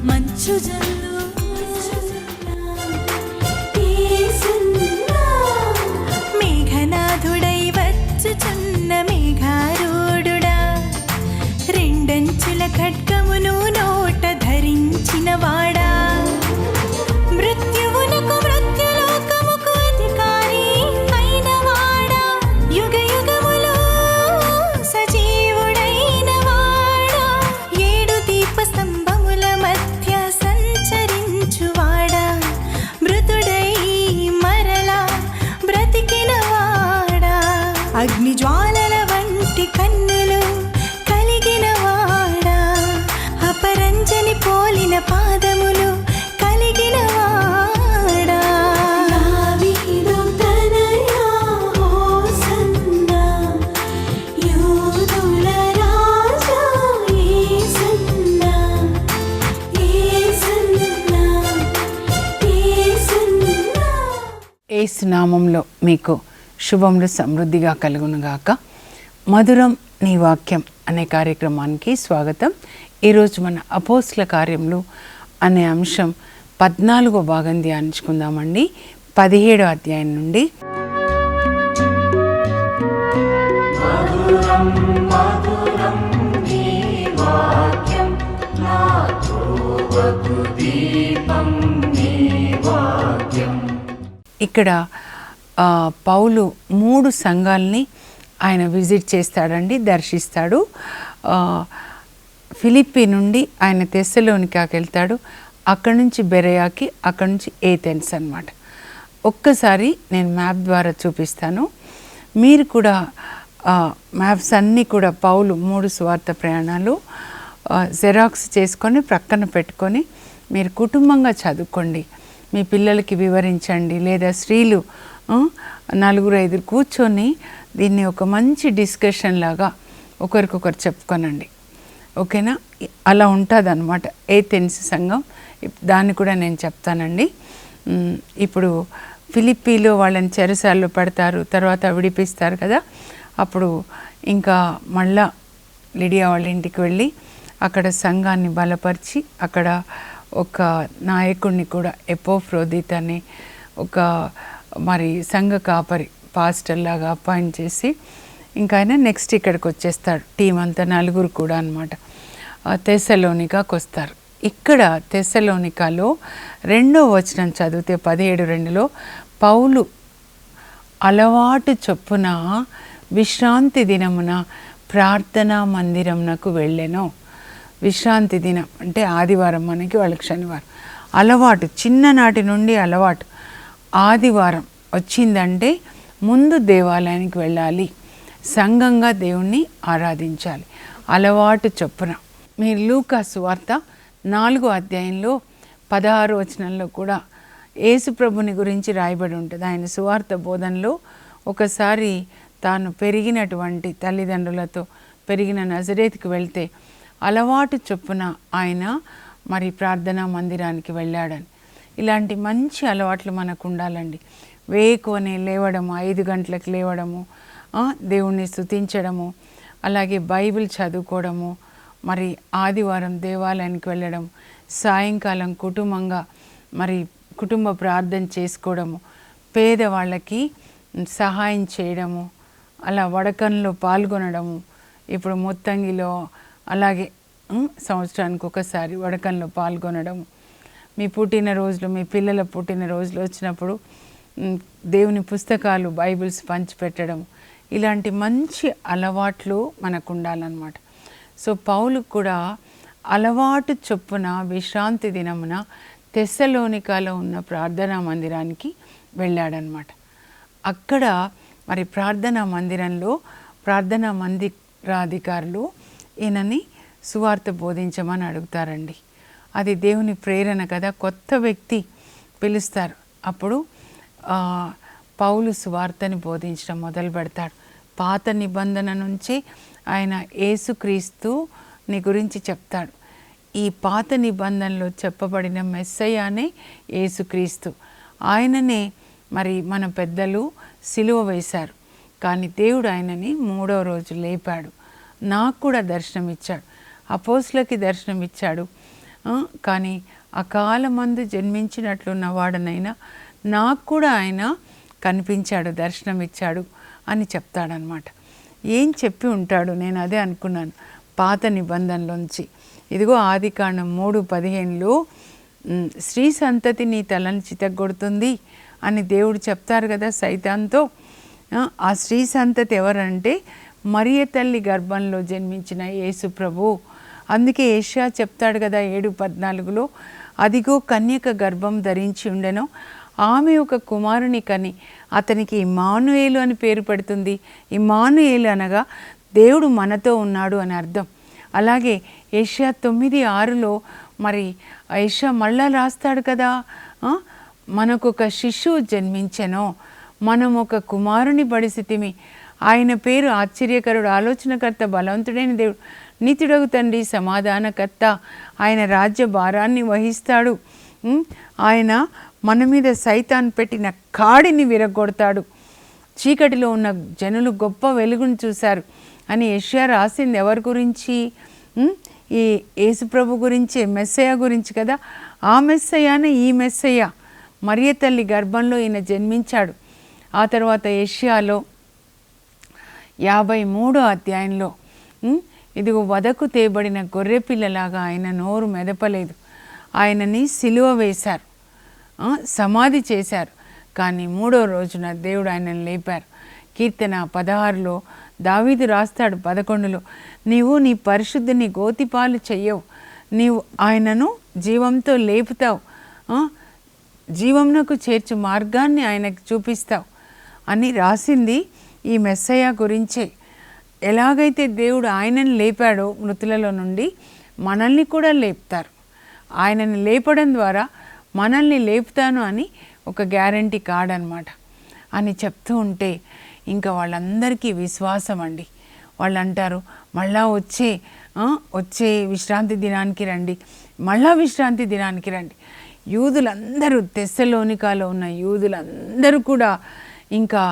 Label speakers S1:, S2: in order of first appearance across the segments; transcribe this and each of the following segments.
S1: మంచు జల్లు మేఘనాథుడై వచ్చుచున్న మేఘారూఢుడా, రెండంచుల ఖడ్గమును నోట ధరించిన వాడా, మృత్యువునకు మృత్యులోకముకు అధికారి అయిన వాడా, యుగ యుగములో సజీవుడైన వాడా, ఏడు దీప స్తంభముల మధ్య సంచరించువాడా, మృతుడై మరలా బ్రతికిన వాడా, అగ్ని జ్వాలల వంటి కన్నులు కలిగిన వాడా, అపరంజని పోలిన పాదములు కలిగిన వాడా, దావీదు తనయా హోసన్నా, యూదుల రాజా యేసన్నా, యేసన్నా, యేసన్నా.
S2: యేసు నామంలో మీకు శుభములు సమృద్ధిగా కలుగునుగాక. మధురం నీ వాక్యం అనే కార్యక్రమానికి స్వాగతం. ఈరోజు మన అపోస్తల కార్యములు అనే అంశం 14వ భాగం ధ్యానించుకుందామండి. 17వ అధ్యాయం నుండి. ఇక్కడ పౌలు 3 సంఘాలని ఆయన విజిట్ చేస్తాడండి, దర్శిస్తాడు. ఫిలిప్పీ నుండి ఆయన తెస్సలోనికాకి వెళ్తాడు, అక్కడి నుంచి బెరయాకి, అక్కడి నుంచి ఏథెన్స్ అన్నమాట. ఒక్కసారి నేను మ్యాప్ ద్వారా చూపిస్తాను. మీరు కూడా మ్యాప్స్ అన్నీ కూడా పౌలు 3 సువార్త ప్రయాణాలు జెరాక్స్ చేసుకొని ప్రక్కన పెట్టుకొని మీరు కుటుంబంగా చదువుకోండి, మీ పిల్లలకి వివరించండి, లేదా స్త్రీలు 4-5 కూర్చొని దీన్ని ఒక మంచి డిస్కషన్ లాగా ఒకరికొకరు చెప్పుకోనండి, ఓకేనా? అలా ఉంటుంది అన్నమాట ఏథెన్స్ సంఘం. దాన్ని కూడా నేను చెప్తానండి. ఇప్పుడు ఫిలిప్పీలో వాళ్ళని చెరసాల్లో పెడతారు, తర్వాత విడిపిస్తారు కదా. అప్పుడు ఇంకా మళ్ళా లిడియా వాళ్ళ ఇంటికి వెళ్ళి అక్కడ సంఘాన్ని బలపరిచి అక్కడ ఒక నాయకుడిని కూడా ఎపోఫ్రోదిత్ అని ఒక మరి సంఘ కాపరి పాస్టర్ లాగా అపాయింట్ చేసి ఇంకా ఆయన నెక్స్ట్ ఇక్కడికి వచ్చేస్తాడు. టీం అంతా 4 కూడా అనమాట. తెస్సలోనికాకు వస్తారు. ఇక్కడ తెస్సలోనికాలో 2వ వచనం చదివితే 17:2 పౌలు అలవాటు చొప్పున విశ్రాంతి దినమున ప్రార్థనా మందిరమునకు వెళ్ళెను. విశ్రాంతి దినం అంటే ఆదివారం, మనకి వాళ్ళకి శనివారం. అలవాటు చిన్ననాటి నుండి అలవాటు. ఆదివారం వచ్చిందంటే ముందు దేవాలయానికి వెళ్ళాలి, సంఘంగా దేవుణ్ణి ఆరాధించాలి. అలవాటు చొప్పున మీరు లూకా సువార్త 4వ అధ్యాయంలో 16వ వచనంలో కూడా యేసు ప్రభుని గురించి రాయబడి ఉంటుంది. ఆయన సువార్త బోధనలో ఒకసారి తాను పెరిగినటువంటి తల్లిదండ్రులతో పెరిగిన నజరేతుకి వెళ్తే అలవాటు చొప్పున ఆయన మరి ప్రార్థనా మందిరానికి వెళ్ళాడని. ఇలాంటి మంచి అలవాట్లు మనకు ఉండాలండి. వేకువనే లేవడము, 5 గంటలకు లేవడము, దేవుణ్ణి స్తుతించడము, అలాగే బైబిల్ చదువుకోవడము, మరి ఆదివారం దేవాలయానికి వెళ్ళడం, సాయంకాలం కుటుంబంగా మరి కుటుంబ ప్రార్థన చేసుకోవడము, పేదవాళ్ళకి సహాయం చేయడము, అలా వడకంలో పాల్గొనడము. ఇప్పుడు మొత్తంగిలో అలాగే సంవత్సరానికి ఒకసారి వడకంలో పాల్గొనడం, మీ పుట్టినరోజులు, మీ పిల్లల పుట్టినరోజులు వచ్చినప్పుడు దేవుని పుస్తకాలు, బైబిల్స్ పంచిపెట్టడం, ఇలాంటి మంచి అలవాట్లు మనకు ఉండాలన్నమాట. సో పౌలు కూడా అలవాటు చొప్పున విశ్రాంతి దినమున తెస్సలోనికాలో ఉన్న ప్రార్థనా మందిరానికి వెళ్ళాడనమాట. అక్కడ మరి ప్రార్థనా మందిరంలో ప్రార్థనా మందిరాధికారులు ఈయనని సువార్త బోధించమని అడుగుతారండి. అది దేవుని ప్రేరణ కదా, కొత్త వ్యక్తి పిలుస్తారు. అప్పుడు పౌలు సువార్తని బోధించడం మొదలు పెడతాడు. పాత నిబంధన నుంచి ఆయన యేసుక్రీస్తుని గురించి చెప్తాడు. ఈ పాత నిబంధనలో చెప్పబడిన మెస్సయ్యనే యేసుక్రీస్తు. ఆయననే మరి మన పెద్దలు సిలువ వేశారు, కానీ దేవుడు ఆయనని 3వ రోజు లేపాడు. నాకు కూడా దర్శనం ఇచ్చాడు, అపోస్తులకి దర్శనం ఇచ్చాడు, కానీ అకాలమందు జన్మించినట్లున్న వాడనైనా నాకు కూడా ఆయన కనిపించాడు, దర్శనం ఇచ్చాడు అని చెప్తాడనమాట. ఏం చెప్పి ఉంటాడు? నేను అదే అనుకున్నాను పాత నిబంధనలోంచి. ఇదిగో ఆదికాండం 3:15లో స్త్రీ సంతతి నీ తలను చితగ్గొడుతుంది అని దేవుడు చెప్తారు కదా సైతాన్తో. ఆ స్త్రీ సంతతి ఎవరంటే మరియ తల్లి గర్భంలో జన్మించిన యేసు ప్రభు. అందుకే యెషయా చెప్తాడు కదా 7:14లో, అదిగో కన్యక గర్భం ధరించి ఉండెను, ఆమె ఒక కుమారుని కని అతనికి ఇమ్మానుయేలు అని పేరు పెడుతుంది. ఇమ్మానుయేలు అనగా దేవుడు మనతో ఉన్నాడు అని అర్థం. అలాగే యెషయా 9:6లో మరి యెషయా మళ్ళా రాస్తాడు కదా, మనకొక శిశువు జన్మించెనో, మనం ఒక కుమారుని బడిసితిమి, ఆయన పేరు ఆశ్చర్యకరుడు, ఆలోచనకర్త, బలవంతుడైన దేవుడు, నీతిడగు తండ్రి, సమాధానకర్త, ఆయన రాజ్య భారాన్ని వహిస్తాడు, ఆయన మన మీద సైతాన్ పెట్టిన కాడిని విరగొడతాడు, చీకటిలో ఉన్న జనులు గొప్ప వెలుగును చూశారు అని యెషయా రాసింది ఎవరి గురించి? ఈ యేసుప్రభు గురించి, మెస్సయ్య గురించి కదా. ఆ మెస్సయ్యనే ఈ మెస్సయ్య. మరియ తల్లి గర్భంలో ఈయన జన్మించాడు. ఆ తర్వాత యెషయాలో 53వ అధ్యాయంలో ఇదిగో వదకు తేబడిన గొర్రె పిల్లలాగా ఆయన నోరు మెదపలేదు, ఆయనని సిలువ వేశారు, సమాధి చేశారు, కానీ 3వ రోజున దేవుడు ఆయనను లేపారు. కీర్తన 16లో దావీదు రాస్తాడు 11లో, నీవు నీ పరిశుద్ధిని గోతిపాలు చెయ్యవు, నీవు ఆయనను జీవంతో లేపుతావు, జీవంనకు చేర్చు మార్గాన్ని ఆయనకు చూపిస్తావు అని రాసింది ఈ మెస్సయ్య గురించే. ఎలాగైతే దేవుడు ఆయనను లేపాడో మృతులలో నుండి, మనల్ని కూడా లేపుతారు. ఆయనని లేపడం ద్వారా మనల్ని లేపుతాను అని ఒక గ్యారంటీ కార్డ్ అనమాట అని చెప్తూ ఉంటే ఇంకా వాళ్ళందరికీ విశ్వాసం అండి. వాళ్ళు అంటారు మళ్ళా వచ్చే విశ్రాంతి దినానికి రండి, మళ్ళా విశ్రాంతి దినానికి రండి. యూదులందరూ, తెస్సలోనికాలో ఉన్న యూదులందరూ కూడా ఇంకా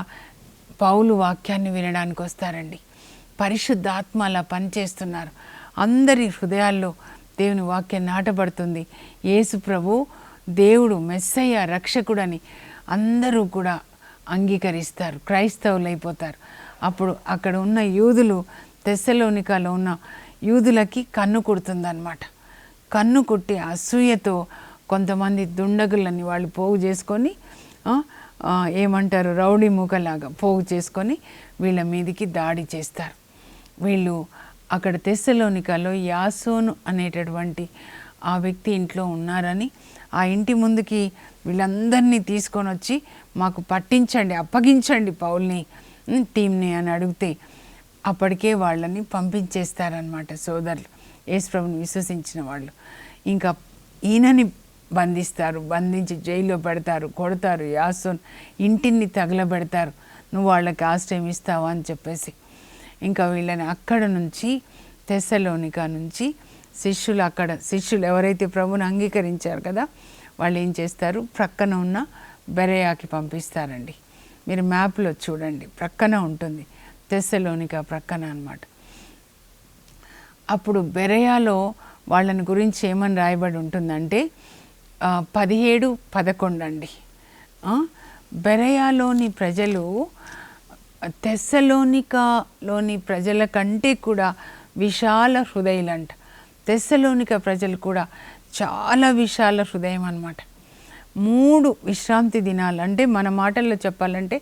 S2: పౌలు వాక్యాన్ని వినడానికి వస్తారండి. పరిశుద్ధాత్మ అలా పనిచేస్తున్నారు. అందరి హృదయాల్లో దేవుని వాక్యం నాటబడుతుంది. యేసు ప్రభు దేవుడు, మెస్సయ్య, రక్షకుడని అందరూ కూడా అంగీకరిస్తారు, క్రైస్తవులు అయిపోతారు. అప్పుడు అక్కడ ఉన్న యూదులు, తెస్సలోనికాలో ఉన్న యూదులకి కన్ను కుడుతుందన్నమాట. కన్ను కుట్టి అసూయతో కొంతమంది దుండగులని వాళ్ళు పోగు చేసుకొని, ఏమంటారు, రౌడీ మూకలాగా పోగు చేసుకొని వీళ్ళ మీదికి దాడి చేస్తారు. వీళ్ళు అక్కడ తెస్సలోనికాలో యాసోను అనేటటువంటి ఆ వ్యక్తి ఇంట్లో ఉన్నారని, ఆ ఇంటి ముందుకి వీళ్ళందరినీ తీసుకొని వచ్చి మాకు పట్టించండి, అప్పగించండి పౌల్ని, టీంని అని అడిగితే అప్పటికే వాళ్ళని పంపించేస్తారనమాట సోదరులు, యేసుప్రభుని విశ్వసించిన వాళ్ళు. ఇంకా ఈయనని బంధించి జైల్లో పెడతారు, కొడతారు. యాసోన్ ఇంటిని తగలబెడతారు, నువ్వు వాళ్ళకి ఆశ్రయం ఇస్తావా అని చెప్పేసి. ఇంకా వీళ్ళని అక్కడ నుంచి తెస్సలోనికా నుంచి శిష్యులు ఎవరైతే ప్రభుని అంగీకరించారు కదా, వాళ్ళు ఏం చేస్తారు, ప్రక్కన ఉన్న బెరయాకి పంపిస్తారండి. మీరు మ్యాప్లో చూడండి, ప్రక్కన ఉంటుంది, తెస్సలోనికా ప్రక్కన అన్నమాట. అప్పుడు బెరయాలో వాళ్ళని గురించి ఏమని రాయబడి ఉంటుందంటే 17-11 అండి. బెరయాలోని ప్రజలు తెస్సలోనికాలోని ప్రజల కంటే కూడా విశాల హృదయులంట. తెస్సలోనికా ప్రజలు కూడా చాలా విశాల హృదయం అన్నమాట. 3 విశ్రాంతి దినాలు, అంటే మన మాటల్లో చెప్పాలంటే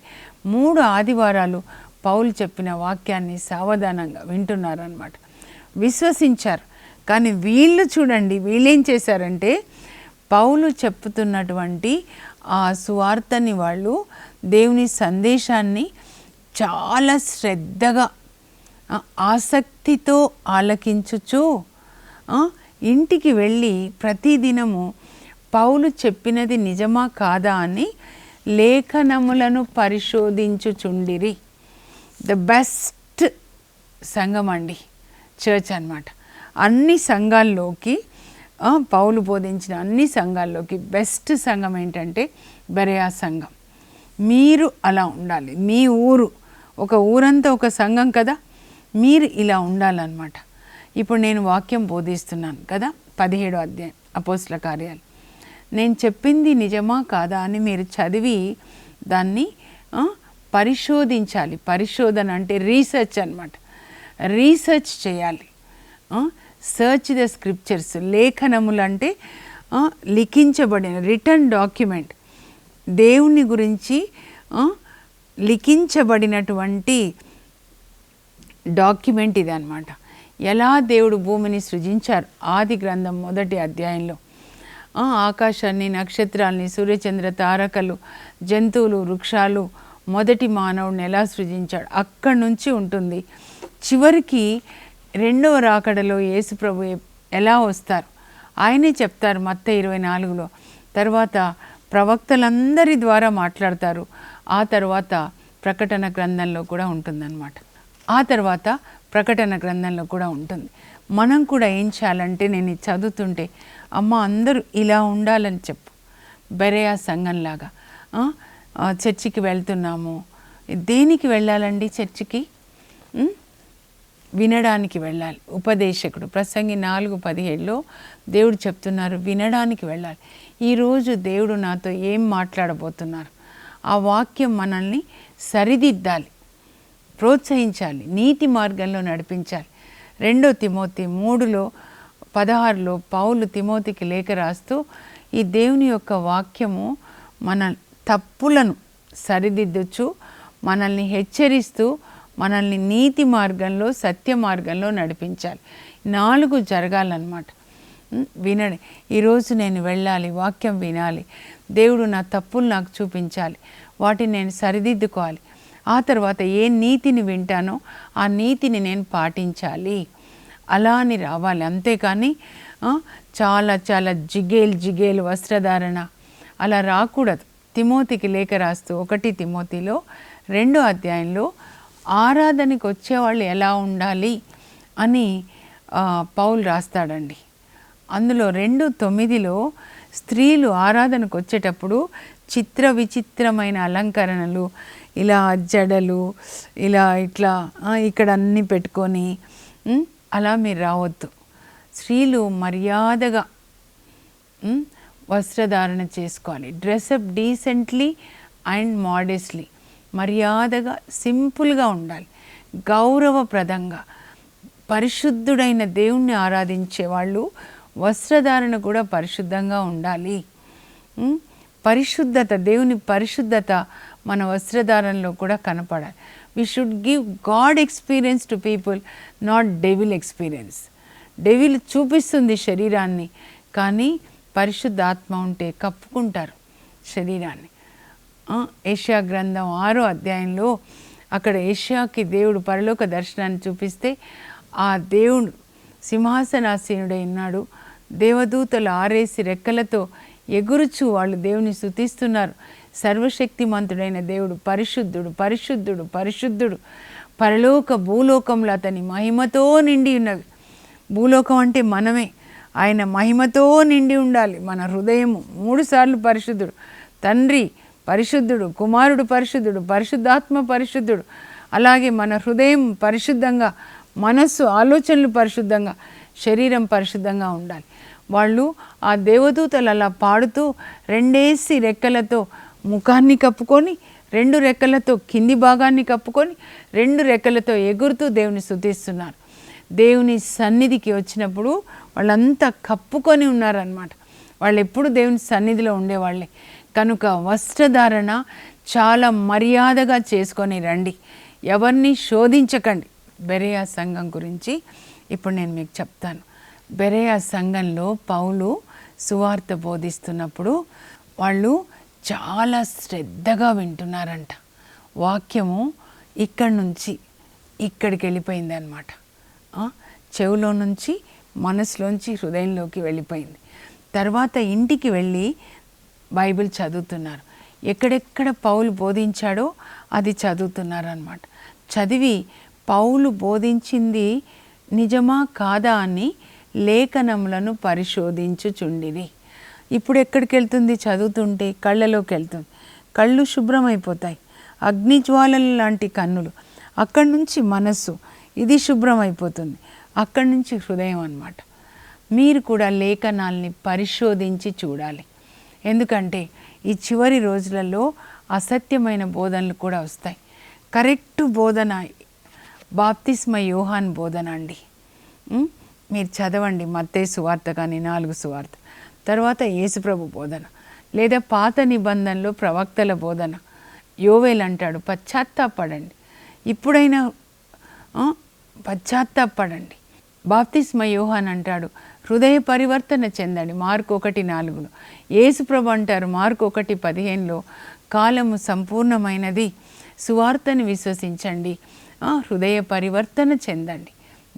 S2: 3 ఆదివారాలు పౌలు చెప్పిన వాక్యాన్ని సావధానంగా వింటున్నారన్నమాట, విశ్వసించారు. కానీ వీళ్ళు చూడండి, వీళ్ళేం చేశారంటే పౌలు చెప్పుతున్నటువంటి ఆ సువార్తని, వాళ్ళు దేవుని సందేశాన్ని చాలా శ్రద్ధగా ఆసక్తితో ఆలకించుచు ఇంటికి వెళ్ళి ప్రతిదినము పౌలు చెప్పినది నిజమా కాదా అని లేఖనములను పరిశోధించుచుండిరి. ద బెస్ట్ సంఘం అండి చర్చ్ అన్నమాట. అన్ని సంఘాల్లోకి, పౌలు బోధించిన అన్ని సంఘాల్లోకి బెస్ట్ సంఘం ఏంటంటే బెరయా సంఘం. మీరు అలా ఉండాలి. మీ ఊరు, ఒక ఊరంతా ఒక సంఘం కదా, మీరు ఇలా ఉండాలన్నమాట. ఇప్పుడు నేను వాక్యం బోధిస్తున్నాను కదా, 17వ అధ్యాయం అపోస్తల కార్యాలు. నేను చెప్పింది నిజమా కాదా అని మీరు చదివి దాన్ని పరిశోధించాలి. పరిశోధన అంటే రీసెర్చ్ అన్నమాట. రీసెర్చ్ చేయాలి. Search the scriptures. లేఖనములు అంటే లిఖించబడిన రిటర్న్ డాక్యుమెంట్, దేవుని గురించి లిఖించబడినటువంటి డాక్యుమెంట్ ఇది అన్నమాట. ఎలా దేవుడు భూమిని సృజించారు ఆది గ్రంథం 1వ అధ్యాయంలో. ఆకాశాన్ని, నక్షత్రాల్ని, సూర్యచంద్ర తారకలు, జంతువులు, వృక్షాలు, మొదటి మానవుడిని ఎలా సృజించాడు అక్కడి నుంచి ఉంటుంది. చివరికి 2వ రాకడలో యేసుప్రభు ఎలా వస్తారు ఆయనే చెప్తారు మత్తయి 24లో. తర్వాత ప్రవక్తలందరి ద్వారా మాట్లాడతారు. ఆ తర్వాత ప్రకటన గ్రంథంలో కూడా ఉంటుందన్నమాట. ఆ తర్వాత ప్రకటన గ్రంథంలో కూడా ఉంటుంది. మనం కూడా ఏం చేయాలంటే, నేను ఇది చదువుతుంటే అమ్మ అందరూ ఇలా ఉండాలని చెప్పు. బెరేయా సంఘంలాగా చర్చికి వెళ్తున్నాము. దేనికి వెళ్ళాలండి చర్చికి? వినడానికి వెళ్ళాలి. ఉపదేశకుడు ప్రసంగి 4:17లో దేవుడు చెప్తున్నారు వినడానికి వెళ్ళాలి. ఈరోజు దేవుడు నాతో ఏం మాట్లాడబోతున్నారు, ఆ వాక్యం మనల్ని సరిదిద్దాలి, ప్రోత్సహించాలి, నీతి మార్గంలో నడిపించాలి. 2 తిమోతి 3:16లో పౌలు తిమోతికి లేఖ రాస్తూ ఈ దేవుని యొక్క వాక్యము మన తప్పులను సరిదిద్దుచు మనల్ని హెచ్చరిస్తూ మనల్ని నీతి మార్గంలో, సత్య మార్గంలో నడిపించాలి. 4 జరగాలన్నమాట. వినండి, ఈరోజు నేను వెళ్ళాలి, వాక్యం వినాలి, దేవుడు నా తప్పులు నాకు చూపించాలి, వాటిని నేను సరిదిద్దుకోవాలి. ఆ తర్వాత ఏ నీతిని వింటానో ఆ నీతిని నేను పాటించాలి. అలా అని రావాలి. అంతేకాని చాలా చాలా జిగేలు వస్త్రధారణ అలా రాకూడదు. తిమోతికి లేఖ రాస్తూ 1 తిమోతిలో 2వ అధ్యాయంలో ఆరాధనకి వచ్చేవాళ్ళు ఎలా ఉండాలి అని పౌలు రాస్తాడండి. అందులో 2:9లో స్త్రీలు ఆరాధనకు వచ్చేటప్పుడు చిత్ర విచిత్రమైన అలంకరణలు, ఇలా జడలు, ఇలా ఇట్లా ఇక్కడ అన్నీ పెట్టుకొని అలా మీరు రావద్దు. స్త్రీలు మర్యాదగా వస్త్రధారణ చేసుకోవాలి. Dress up decently and modestly. మర్యాదగా సింపుల్గా ఉండాలి, గౌరవప్రదంగా. పరిశుద్ధుడైన దేవుణ్ణి ఆరాధించే వాళ్ళు వస్త్రధారణ కూడా పరిశుద్ధంగా ఉండాలి. పరిశుద్ధత, దేవుని పరిశుద్ధత మన వస్త్రధారణలో కూడా కనపడాలి. We should give God experience to people, not devil experience. Devil చూపిస్తుంది శరీరాన్ని, కానీ పరిశుద్ధ ఆత్మ ఉంటే కప్పుకుంటారు శరీరాన్ని. యెషయా గ్రంథం 6వ అధ్యాయంలో అక్కడ యెషయాకి దేవుడు పరలోక దర్శనాన్ని చూపిస్తే ఆ దేవుడు సింహాసనాసీనుడై ఉన్నాడు. దేవదూతలు ఆరేసి రెక్కలతో ఎగురుచు వాళ్ళు దేవుని స్తుతిస్తున్నారు. సర్వశక్తిమంతుడైన దేవుడు పరిశుద్ధుడు, పరిశుద్ధుడు, పరిశుద్ధుడు. పరలోక భూలోకంలో అతని మహిమతో నిండి ఉన్నవి. భూలోకం అంటే మనమే. ఆయన మహిమతో నిండి ఉండాలి. మన హృదయము 3 సార్లు పరిశుద్ధుడు. తండ్రి పరిశుద్ధుడు, కుమారుడు పరిశుద్ధుడు, పరిశుద్ధాత్మ పరిశుద్ధుడు. అలాగే మన హృదయం పరిశుద్ధంగా, మనస్సు ఆలోచనలు పరిశుద్ధంగా, శరీరం పరిశుద్ధంగా ఉండాలి. వాళ్ళు ఆ దేవదూతలు అలా పాడుతూ 2 రెక్కలతో ముఖాన్ని కప్పుకొని, 2 రెక్కలతో కింది భాగాన్ని కప్పుకొని, 2 రెక్కలతో ఎగురుతూ దేవుని స్తుతిస్తున్నారు. దేవుని సన్నిధికి వచ్చినప్పుడు వాళ్ళంతా కప్పుకొని ఉన్నారన్నమాట. వాళ్ళు ఎప్పుడు దేవుని సన్నిధిలో ఉండేవాళ్ళే. కనుక వస్త్రధారణ చాలా మర్యాదగా చేసుకొని రండి. ఎవరిని శోధించకండి. బెరేయా సంఘం గురించి ఇప్పుడు నేను మీకు చెప్తాను. బెరేయా సంఘంలో పౌలు సువార్త బోధిస్తున్నప్పుడు వాళ్ళు చాలా శ్రద్ధగా వింటున్నారంట. వాక్యము ఇక్కడి నుంచి ఇక్కడికి వెళ్ళిపోయింది అన్నమాట. చెవులో నుంచి మనసులోంచి హృదయంలోకి వెళ్ళిపోయింది. తర్వాత ఇంటికి వెళ్ళి బైబిల్ చదువుతున్నారు. ఎక్కడెక్కడ పౌలు బోధించాడో అది చదువుతున్నారు అన్నమాట. చదివి పౌలు బోధించింది నిజమా కాదా అని లేఖనములను పరిశోధించుచుండిరి. ఇప్పుడు ఎక్కడికి వెళ్తుంది? చదువుతుంటే కళ్ళలోకి వెళ్తుంది. కళ్ళు శుభ్రమైపోతాయి. అగ్నిజ్వాలల లాంటి కన్నులు. అక్కడి నుంచి మనస్సు ఇది శుభ్రమైపోతుంది. అక్కడి నుంచి హృదయం అన్నమాట. మీరు కూడా లేఖనాల్ని పరిశోధించి చూడాలి. ఎందుకంటే ఈ చివరి రోజులలో అసత్యమైన బోధనలు కూడా వస్తాయి. కరెక్ట్ బోధన బాప్తిస్మ యోహాన్ బోధన అండి. మీరు చదవండి మత్తయి సువార్త కానీ 4 సువార్త, తర్వాత యేసుప్రభు బోధన, లేదా పాత నిబంధనలో ప్రవక్తల బోధన. యోవేల్ అంటాడు పశ్చాత్తాపడండి, ఇప్పుడైనా పశ్చాత్తాపడండి. బాప్తిస్మ యోహాన్ అంటాడు హృదయ పరివర్తన చెందండి, మార్కు 1:4. యేసుప్రభు అంటారు మార్కు 1:15 కాలము సంపూర్ణమైనది, సువార్తను విశ్వసించండి, హృదయ పరివర్తన చెందండి,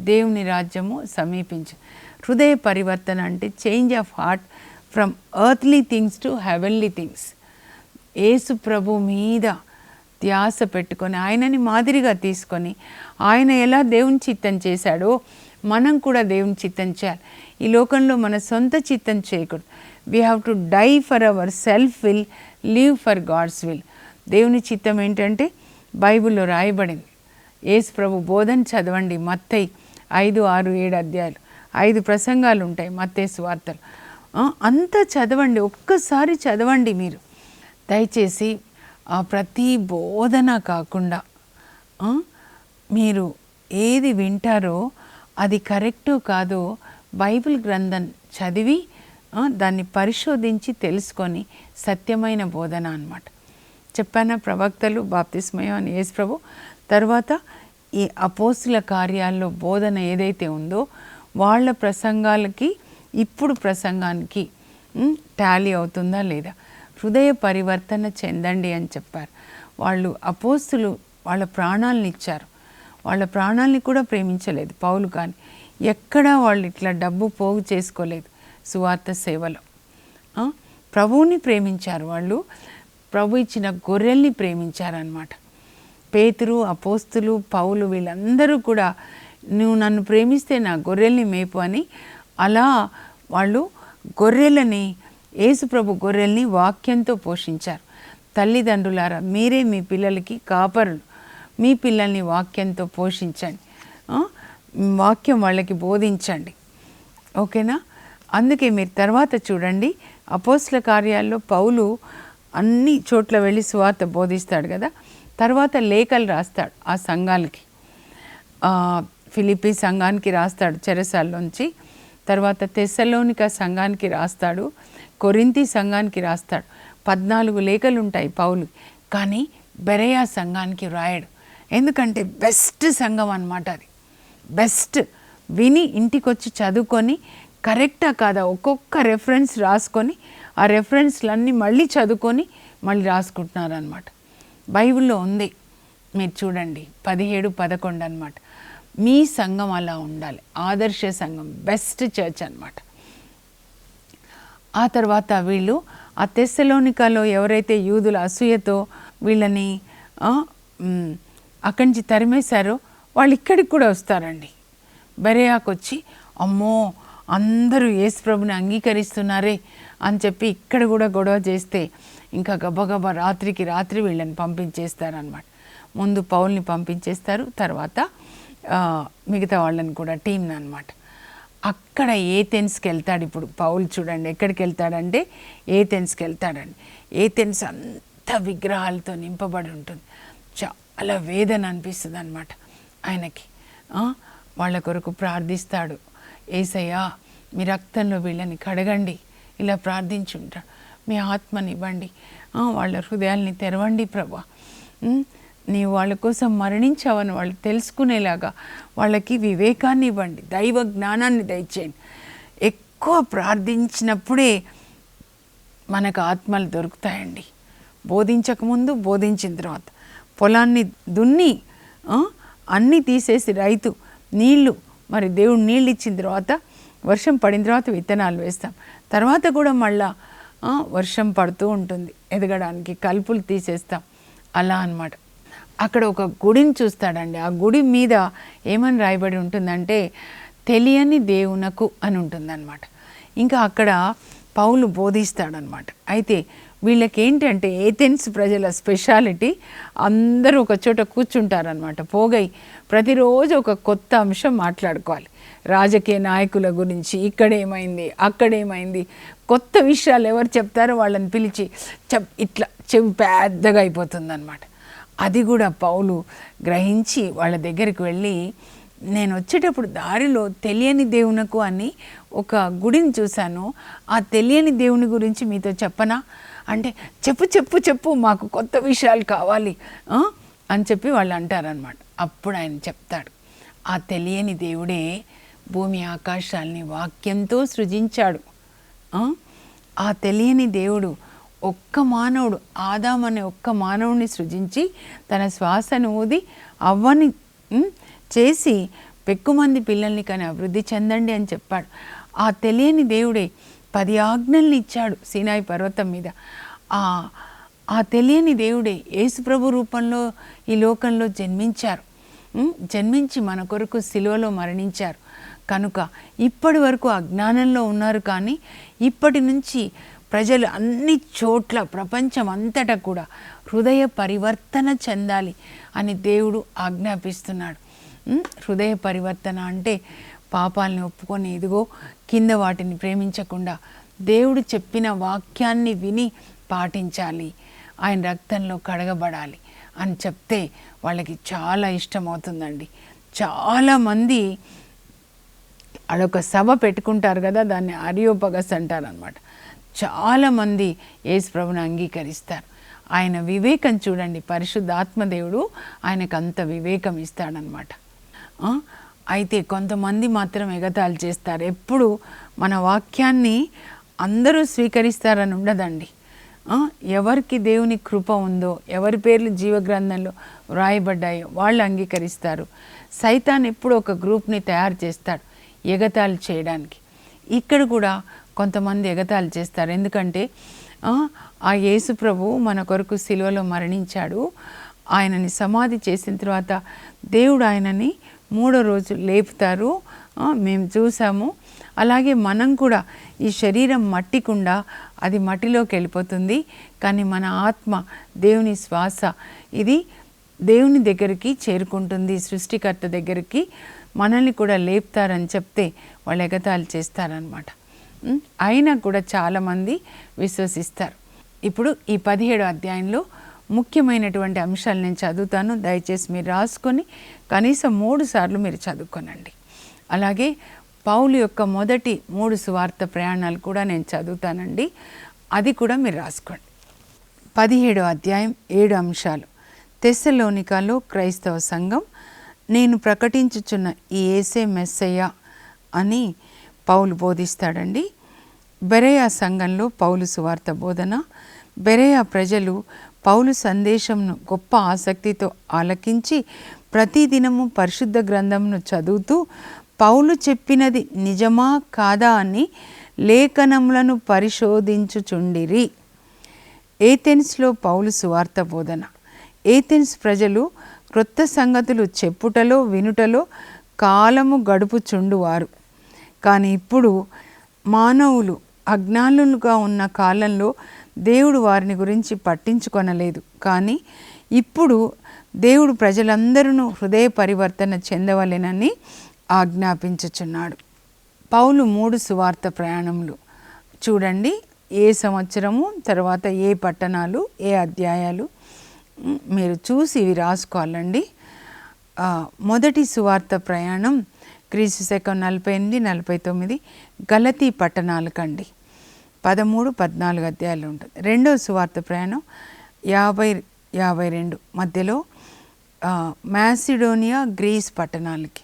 S2: దేవుని రాజ్యము సమీపించు. హృదయ పరివర్తన అంటే change of heart from earthly things to heavenly things. Yesu ప్రభు మీద ధ్యాస పెట్టుకొని ఆయనని మాదిరిగా తీసుకొని ఆయన ఎలా దేవుని చిత్తం చేశాడో మనం కూడా దేవుని చిత్తం చేయాలి. ఈ లోకంలో మన సొంత చిత్తం చేయకూడదు. We have to die for our self will, live for God's will. దేవుని చిత్తం ఏంటంటే బైబిల్లో రాయబడింది. యేసు ప్రభు బోధన చదవండి. మత్తయి 5, 6, 7 అధ్యాయాలు, 5 ప్రసంగాలు ఉంటాయి మత్తయి సువార్తలు. అంతా చదవండి, ఒక్కసారి చదవండి. మీరు దయచేసి ప్రతి బోధన కాకుండా మీరు ఏది వింటారో అది కరెక్టో కాదో బైబిల్ గ్రంథం చదివి దాన్ని పరిశోధించి తెలుసుకొని సత్యమైన బోధన అన్నమాట. చెప్పాన ప్రవక్తలు, బాప్తిస్మయం అని యేసు ప్రభు, తర్వాత ఈ అపోస్తుల కార్యాల్లో బోధన ఏదైతే ఉందో వాళ్ళ ప్రసంగాలకి ఇప్పుడు ప్రసంగానికి టాలీ అవుతుందా లేదా. హృదయ పరివర్తన చెందండి అని చెప్పారు. వాళ్ళు అపోస్తులు వాళ్ళ ప్రాణాలను ఇచ్చారు. వాళ్ళ ప్రాణాలని కూడా ప్రేమించలేదు పౌలు, కానీ ఎక్కడా వాళ్ళు ఇట్లా డబ్బు పోగు చేసుకోలేదు. సువార్త సేవలో ప్రభువుని ప్రేమించారు. వాళ్ళు ప్రభు ఇచ్చిన గొర్రెల్ని ప్రేమించారనమాట. పేతురు, అపోస్తులు, పౌలు వీళ్ళందరూ కూడా నువ్వు నన్ను ప్రేమిస్తే నా గొర్రెల్ని మేపు అని అలా వాళ్ళు గొర్రెలని, యేసు ప్రభు గొర్రెల్ని వాక్యంతో పోషించారు. తల్లిదండ్రులారా మీరే మీ పిల్లలకి కాపరులు, మీ పిల్లల్ని వాక్యంతో పోషించండి, వాక్యం వాళ్ళకి బోధించండి. ఓకేనా? అందుకే మీరు తర్వాత చూడండి అపోస్తల కార్యాల్లో పౌలు అన్ని చోట్ల వెళ్ళి సువార్త బోధిస్తాడు కదా. తర్వాత లేఖలు రాస్తాడు ఆ సంఘాలకి. ఫిలిప్పీ సంఘానికి రాస్తాడు చెరసాల్లోంచి, తర్వాత తెస్సలోనిక సంఘానికి రాస్తాడు, కొరింథీ సంఘానికి రాస్తాడు. 14 లేఖలు ఉంటాయి పౌలు. కానీ బెరయా సంఘానికి రాయడు. ఎందుకంటే బెస్ట్ సంఘం అన్నమాట అది. బెస్ట్ విని ఇంటికి వచ్చి చదువుకొని కరెక్టా కాదా ఒక్కొక్క రెఫరెన్స్ రాసుకొని ఆ రెఫరెన్స్లన్నీ మళ్ళీ చదువుకొని మళ్ళీ రాసుకుంటున్నారనమాట. బైబిల్లో ఉంది, మీరు చూడండి 17, 11 అనమాట. మీ సంఘం అలా ఉండాలి, ఆదర్శ సంఘం, బెస్ట్ చర్చ్ అన్నమాట. ఆ తర్వాత వీళ్ళు ఆ తెస్సలోనికలో ఎవరైతే యూదుల అసూయతో వీళ్ళని అక్కడి నుంచి తరిమేశారో వాళ్ళు ఇక్కడికి కూడా వస్తారండి. బెరయాకు వచ్చి అమ్మో అందరూ యేసు ప్రభుని అంగీకరిస్తున్నారే అని చెప్పి ఇక్కడ కూడా గొడవ చేస్తే ఇంకా గబగబా రాత్రికి రాత్రి వీళ్ళని పంపించేస్తారనమాట. ముందు పౌల్ని పంపించేస్తారు, తర్వాత మిగతా వాళ్ళని కూడా టీంని అనమాట. అక్కడ ఏథెన్స్కి వెళ్తాడు. ఇప్పుడు పౌలు చూడండి ఎక్కడికి వెళ్తాడంటే ఏథెన్స్కి వెళ్తాడండి. ఏథెన్స్ అంత విగ్రహాలతో నింపబడి ఉంటుంది. చాలా వేదన అనిపిస్తుంది అనమాట ఆయనకి. వాళ్ళ కొరకు ప్రార్థిస్తాడు. యేసయ్యా మీ రక్తంలో వీళ్ళని కడగండి, ఇలా ప్రార్థించుంటాడు. మీ ఆత్మని ఇవ్వండి, వాళ్ళ హృదయాల్ని తెరవండి ప్రభా, నీవు వాళ్ళ కోసం మరణించావని వాళ్ళు తెలుసుకునేలాగా వాళ్ళకి వివేకాన్ని ఇవ్వండి, దైవ జ్ఞానాన్ని దయచేయండి. ఎక్కువ ప్రార్థించినప్పుడే మనకు ఆత్మలు దొరుకుతాయండి. బోధించకముందు, బోధించిన తర్వాత. పొలాన్ని దున్ని అన్నీ తీసేసి రైతు నీళ్ళు, మరి దేవుడు నీళ్ళు ఇచ్చిన తర్వాత వర్షం పడిన తర్వాత విత్తనాలు వేస్తాం, తర్వాత కూడా మళ్ళా వర్షం పడుతూ ఉంటుంది ఎదగడానికి, కలుపులు తీసేస్తాం, అలా అన్నమాట. అక్కడ ఒక గుడిని చూస్తాడండి. ఆ గుడి మీద ఏమని రాయబడి ఉంటుందంటే తెలియని దేవునకు అని ఉంటుందన్నమాట. ఇంకా అక్కడ పౌలు బోధిస్తాడనమాట. అయితే వీళ్ళకేంటంటే ఏథెన్స్ ప్రజల స్పెషాలిటీ, అందరూ ఒక చోట కూర్చుంటారనమాట. పోగై ప్రతిరోజు ఒక కొత్త అంశం మాట్లాడుకోవాలి. రాజకీయ నాయకుల గురించి, ఇక్కడేమైంది అక్కడేమైంది, కొత్త విషయాలు ఎవరు చెప్తారో వాళ్ళని పిలిచి ఇట్లా చెవి పెద్దగా అయిపోతుందన్నమాట. అది కూడా పౌలు గ్రహించి వాళ్ళ దగ్గరికి వెళ్ళి, నేను వచ్చేటప్పుడు దారిలో తెలియని దేవునకు అని ఒక గుడిని చూశాను, ఆ తెలియని దేవుని గురించి మీతో చెప్పనా అంటే, చెప్పు చెప్పు చెప్పు మాకు కొత్త విషయాలు కావాలి అని చెప్పి వాళ్ళు అంటారనమాట. అప్పుడు ఆయన చెప్తాడు, ఆ తెలియని దేవుడే భూమి ఆకాశాలని వాక్యంతో సృజించాడు. ఆ తెలియని దేవుడు ఒక్క మానవుడు, ఆదాం అనే ఒక్క మానవుడిని సృజించి తన శ్వాసను ఊది అవ్వని చేసి పెక్కుమంది పిల్లల్ని కానీ అభివృద్ధి చెందండి అని చెప్పాడు. ఆ తెలియని దేవుడే 10 ఆజ్ఞల్ని ఇచ్చాడు సీనాయి పర్వతం మీద. ఆ తెలియని దేవుడే యేసుప్రభు రూపంలో ఈ లోకంలో జన్మించి మన కొరకు సిలువలో మరణించారు. కనుక ఇప్పటి వరకు అజ్ఞానంలో ఉన్నారు, కానీ ఇప్పటి నుంచి ప్రజలు అన్ని చోట్ల ప్రపంచం అంతటా కూడా హృదయ పరివర్తన చెందాలి అని దేవుడు ఆజ్ఞాపిస్తున్నాడు. హృదయ పరివర్తన అంటే పాపాలని ఒప్పుకొని ఇదిగో కింద వాటిని ప్రేమించకుండా దేవుడు చెప్పిన వాక్యాన్ని విని పాటించాలి, ఆయన రక్తంలో కడగబడాలి అని చెప్తే వాళ్ళకి చాలా ఇష్టమవుతుందండి. చాలామంది అదొక సభ పెట్టుకుంటారు కదా, దాన్ని అరియోపగస్ అంటారనమాట. చాలామంది యేసు ప్రభుని అంగీకరిస్తారు. ఆయన వివేకం చూడండి, పరిశుద్ధాత్మదేవుడు ఆయనకు అంత వివేకం ఇస్తాడనమాట. అయితే కొంతమంది మాత్రం ఎగతాళి చేస్తారు. ఎప్పుడు మన వాక్యాన్ని అందరూ స్వీకరిస్తారని ఉండదండి. ఎవరికి దేవుని కృప ఉందో, ఎవరి పేర్లు జీవగ్రంథంలో వ్రాయబడ్డాయో వాళ్ళు అంగీకరిస్తారు. సైతాన్ ఎప్పుడు ఒక గ్రూప్ని తయారు చేస్తాడు ఎగతాళి చేయడానికి. ఇక్కడ కూడా కొంతమంది ఎగతాళి చేస్తారు. ఎందుకంటే ఆ యేసు ప్రభు మన కొరకు సిలువలో మరణించాడు, ఆయనని సమాధి చేసిన తర్వాత దేవుడు ఆయనని 3వ రోజు లేపుతారు, మేము చూసాము. అలాగే మనం కూడా ఈ శరీరం మట్టికుండా అది మట్టిలోకి వెళ్ళిపోతుంది, కానీ మన ఆత్మ దేవుని శ్వాస ఇది దేవుని దగ్గరికి చేరుకుంటుంది, సృష్టికర్త దగ్గరికి. మనల్ని కూడా లేపుతారని చెప్తే వాళ్ళు ఎగతాళి చేస్తారనమాట. అయినా కూడా చాలామంది విశ్వసిస్తారు. ఇప్పుడు ఈ 17వ అధ్యాయంలో ముఖ్యమైనటువంటి అంశాలు నేను చదువుతాను, దయచేసి మీరు రాసుకొని కనీసం 3 సార్లు మీరు చదువుకోనండి. అలాగే పౌలు యొక్క మొదటి 3 సువార్త ప్రయాణాలు కూడా నేను చదువుతానండి, అది కూడా మీరు రాసుకోండి. 17వ అధ్యాయం 7 అంశాలు. తెస్సలోనికలో క్రైస్తవ సంఘం, నేను ప్రకటించుచున్న ఈ యేసే మెస్సయ్య అని పౌలు బోధిస్తాడండి. బెరయా సంఘంలో పౌలు సువార్త బోధన. బెరయా ప్రజలు పౌలు సందేశంను గొప్ప ఆసక్తితో ఆలకించి ప్రతిదినము పరిశుద్ధ గ్రంథంను చదువుతూ పౌలు చెప్పినది నిజమా కాదా అని లేఖనములను పరిశోధించుచుండిరి. ఏథెన్స్లో పౌలు సువార్త బోధన. ఏథెన్స్ ప్రజలు క్రొత్త సంగతులు చెప్పుటలో వినుటలో కాలము గడుపుచుండువారు. కానీ ఇప్పుడు మానవులు అజ్ఞానులుగా ఉన్న కాలంలో దేవుడు వారిని గురించి పట్టించుకొనలేదు. కానీ ఇప్పుడు దేవుడు ప్రజలందరూ హృదయ పరివర్తన చెందవలెనని ఆజ్ఞాపించుచున్నాడు. పౌలు 3 సువార్త ప్రయాణములు చూడండి, ఏ సంవత్సరము, తర్వాత ఏ పట్టణాలు, ఏ అధ్యాయాలు మీరు చూసి ఇవి రాసుకోవాలండి. మొదటి సువార్త ప్రయాణం క్రీస్తు శకం 48-49 గలతీ పట్టణాలు కండి, 13-14 అధ్యాయాలు ఉంటుంది. రెండో సువార్త ప్రయాణం 50-52 మధ్యలో మాసిడోనియా గ్రీస్ పట్టణాలకి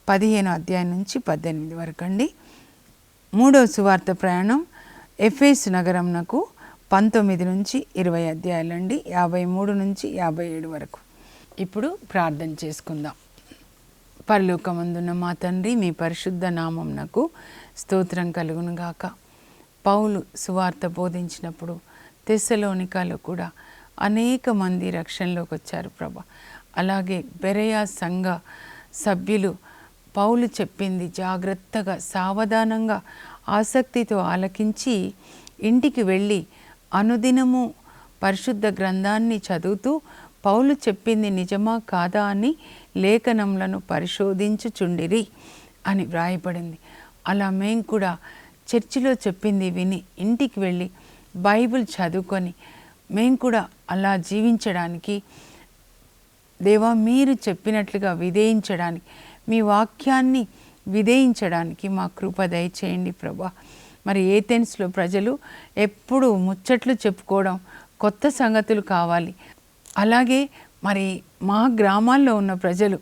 S2: 15 అధ్యాయం నుంచి 18 వరకు అండి. మూడో సువార్త ప్రయాణం ఎఫెసు నగరంనకు 19 నుంచి 20 అధ్యాయాలు అండి, 53 నుంచి 57 వరకు. ఇప్పుడు ప్రార్థన చేసుకుందాం. పరలోకమందున్న మా తండ్రి, మీ పరిశుద్ధ నామమునకు స్తోత్రం కలుగును గాక. పౌలు సువార్త బోధించినప్పుడు తెస్సలోనికలో కూడా అనేక మంది రక్షణలోకి వచ్చారు ప్రభా. అలాగే బెరయా సంఘ సభ్యులు పౌలు చెప్పింది జాగ్రత్తగా సావధానంగా ఆసక్తితో ఆలకించి ఇంటికి వెళ్ళి అనుదినము పరిశుద్ధ గ్రంథాన్ని చదువుతూ పౌలు చెప్పింది నిజమా కాదా అని లేఖనములను పరిశోధించుచుండిరి అని వ్రాయబడింది. అలా మేం కూడా చర్చిలో చెప్పింది విని ఇంటికి వెళ్ళి బైబిల్ చదువుకొని మేము కూడా అలా జీవించడానికి, దేవా మీరు చెప్పినట్లుగా విధేయించడానికి, మీ వాక్యాన్ని విధేయించడానికి మా కృప దయచేయండి ప్రభా. మరి ఏథెన్స్లో ప్రజలు ఎప్పుడు ముచ్చట్లు చెప్పుకోవడం, కొత్త సంగతులు కావాలి. అలాగే మరి మా గ్రామాల్లో ఉన్న ప్రజలు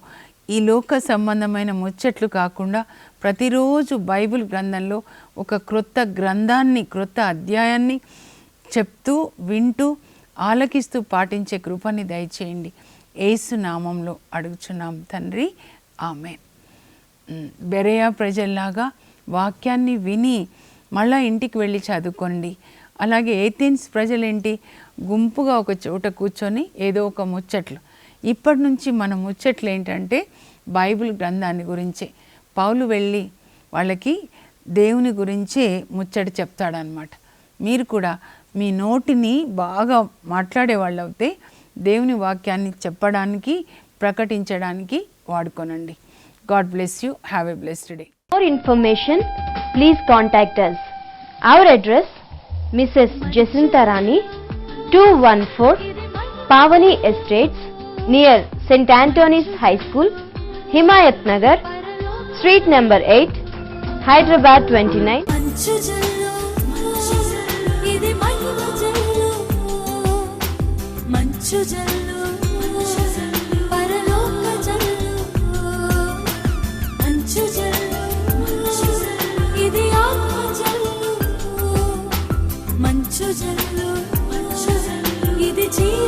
S2: ఈ లోక సంబంధమైన ముచ్చట్లు కాకుండా ప్రతిరోజు బైబిల్ గ్రంథంలో ఒక క్రొత్త గ్రంథాన్ని, క్రొత్త అధ్యాయాన్ని చెప్తూ వింటూ ఆలకిస్తూ పాటించే కృపని దయచేయండి. యేసు నామంలో అడుగుచున్నాం తండ్రి, ఆమేన్. బెరయా ప్రజల్లాగా వాక్యాన్ని విని మళ్ళా ఇంటికి వెళ్ళి చదువుకోండి. అలాగే ఏథెన్స్ ప్రజలేంటి, గుంపుగా ఒక చోట కూర్చొని ఏదో ఒక ముచ్చట్లు. ఇప్పటి నుంచి మన ముచ్చట్లు ఏంటంటే బైబిల్ గ్రంథాన్ని గురించే. పౌలు వెళ్ళి వాళ్ళకి దేవుని గురించే ముచ్చట చెప్తాడనమాట. మీరు కూడా మీ నోటిని బాగా మాట్లాడే వాళ్ళు అయితే దేవుని వాక్యాన్ని చెప్పడానికి, ప్రకటించడానికి వాడుకోనండి. God bless you. Have a blessed day.
S3: For information, please contact us. Our address, Mrs. Jacinta Rani, 214 Pavani Estates, near St. Anthony's High School, Himayat Nagar, Street number 8, Hyderabad 29.
S1: మంచు జల్లు, ఇది మహిమ జల్లు, మంచు జల్లు, పరలోక జల్లు, మంచు జల్లు, ఇది ఆత్మ జల్లు, మంచు జల్లు, ఇది జీవ